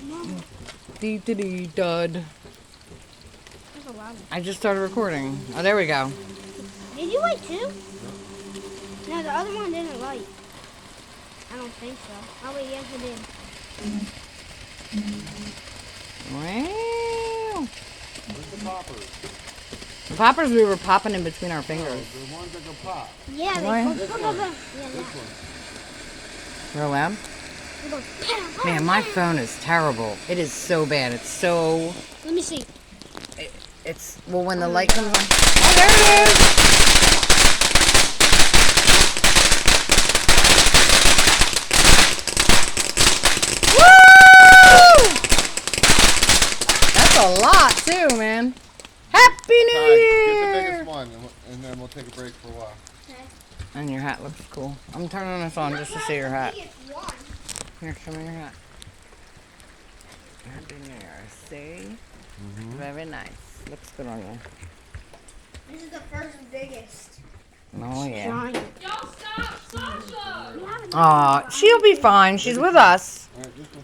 Mom, Dee dee dee dud. there's a lot of I just started recording. Oh, there we go. Did you light too? No, the other one didn't light. I don't think so. Oh wait, yes it did. Wow. Where's the poppers? The poppers we were popping in between our fingers. The ones that go pop. Yeah, they Why? go, This go, one. go, go. Yeah, This that. one. Real loud? They go, pow, pow, Man, my pow. phone is terrible. It is so bad. It's so... Let me see. It's... Well, when the light comes on... Oh, there it is! Woo! That's a lot, too, man. Happy New Ty, get the Year! biggest one, and then we'll take a break for a while. And your hat looks cool. I'm turning this on just to see your hat. Here, show me your hat. Happy New Year. See? Very nice. Looks good on you. This is the first biggest. Oh, yeah. Giant. Y'all stop, Sasha! Aw, she'll be fine. She's with us. All right, this one.